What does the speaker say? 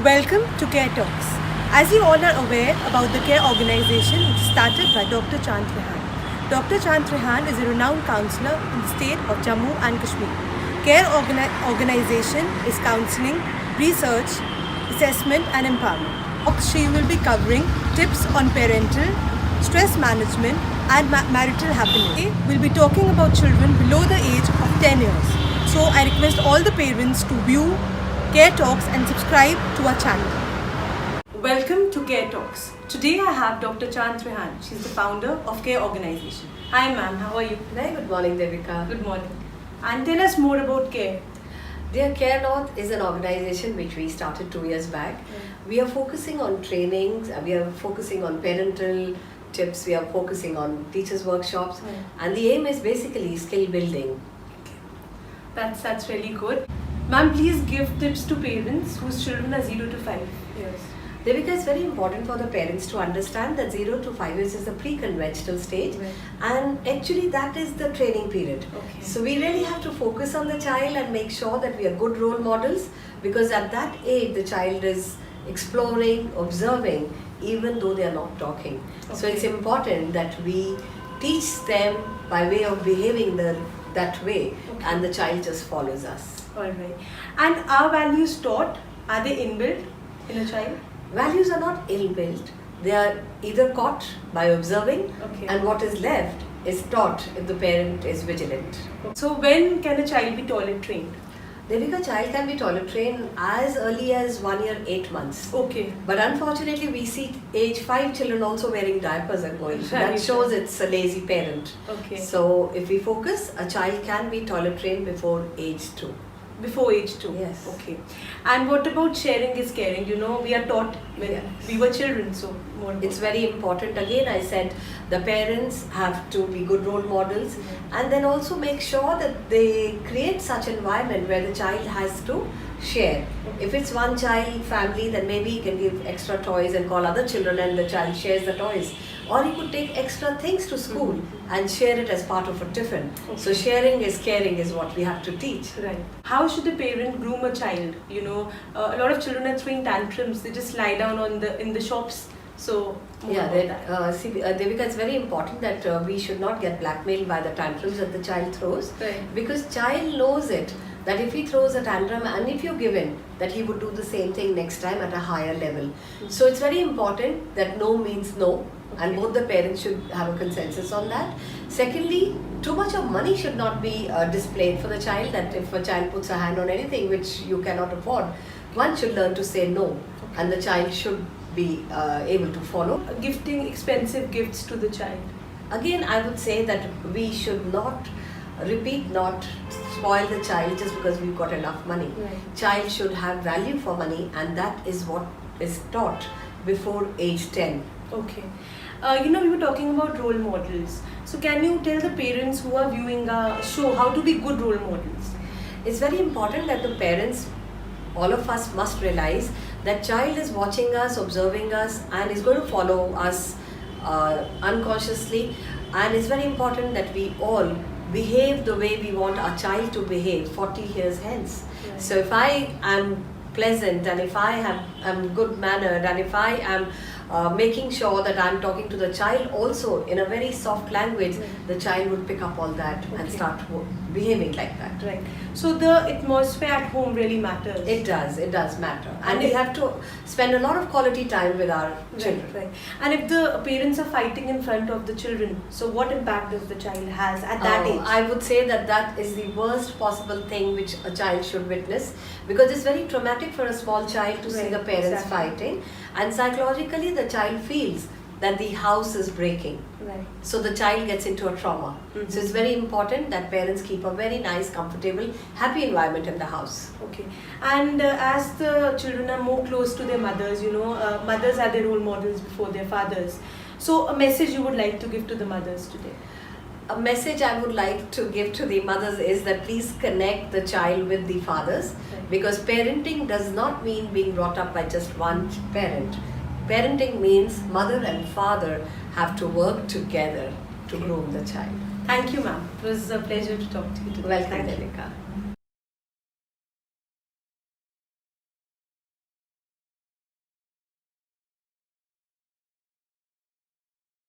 Welcome to Care Talks. As you all are aware about the care organization which is started by Dr. Trehan. Dr. Trehan is a renowned counselor in the state of Jammu and Kashmir. Care organization is counselling, research, assessment and empowerment. She will be covering tips on parental, stress management and marital happiness. Today we'll be talking about children below the age of 10 years. So I request all the parents to view Care Talks and subscribe to our channel. Welcome to Care Talks. Today I have Dr. Trehan. She's the founder of Care Organization. Hi ma'am, how are you? Very good morning, Devika. Good morning. And tell us more about Care. Dear Care North is an organization which we started 2 years back. We are focusing on trainings, we are focusing on parental tips, we are focusing on teachers' workshops, and the aim is basically skill building. That's really good. Ma'am, please give tips to parents whose children are 0 to 5 years. Devika, it's very important for the parents to understand that 0 to 5 years is the pre-conventional stage, and actually that is the training period. So we really have to focus on the child and make sure that we are good role models, because at that age the child is exploring, observing, even though they are not talking. So it's important that we teach them by way of behaving that way, and the child just follows us. Alright. And are values taught? Are they inbuilt in a child? Values are not ill-built. They are either caught by observing, and what is left is taught if the parent is vigilant. So when can a child be toilet trained? Devika, child can be toilet trained as early as 1 year, 8 months. But unfortunately, we see age 5 children also wearing diapers and going. So that shows it's a lazy parent. So if we focus, a child can be toilet trained before age 2. Before age 2? Yes. And what about sharing is caring? You know, we are taught when we were children, so more. It's very important. Again, I said the parents have to be good role models, and then also make sure that they create such environment where the child has to share. If it's one child family, then maybe he can give extra toys and call other children and the child shares the toys. Or he could take extra things to school and share it as part of a tiffin. So sharing is caring is what we have to teach. Right. How should a parent groom a child? You know, a lot of children are throwing tantrums. They just lie down in the shops. So Devika, it's very important that we should not get blackmailed by the tantrums that the child throws, because child knows it, that if he throws a tantrum and if you give in, that he would do the same thing next time at a higher level. So it's very important that no means no, and both the parents should have a consensus on that. Secondly, too much of money should not be displayed for the child, that if a child puts a hand on anything which you cannot afford, one should learn to say no, and the child should be able to follow. Gifting expensive gifts to the child. Again, I would say that we should not spoil the child just because we've got enough money. Child should have value for money, and that is what is taught before age 10. You know, we were talking about role models. So can you tell the parents who are viewing our show how to be good role models? It's very important that the parents, all of us, must realize that child is watching us, observing us, and is going to follow us unconsciously. And it's very important that we all behave the way we want our child to behave 40 years hence. So if I am pleasant, and if I am good mannered, and if I am making sure that I'm talking to the child also in a very soft language, the child would pick up all that and start behaving like that. So the atmosphere at home really matters. It does matter. And we have to spend a lot of quality time with our children. And if the parents are fighting in front of the children, so what impact does the child has at that age? I would say that is the worst possible thing which a child should witness, because it's very traumatic for a small child to see the parents fighting, and psychologically the child feels that the house is breaking. So the child gets into a trauma. So it's very important that parents keep a very nice, comfortable, happy environment in the house. And as the children are more close to their mothers, you know, mothers are their role models before their fathers. So a message you would like to give to the mothers today? A message I would like to give to the mothers is that please connect the child with the fathers, because parenting does not mean being brought up by just one parent. Parenting means mother and father have to work together to groom the child. Thank you, ma'am. It was a pleasure to talk to you today. Welcome, Devika.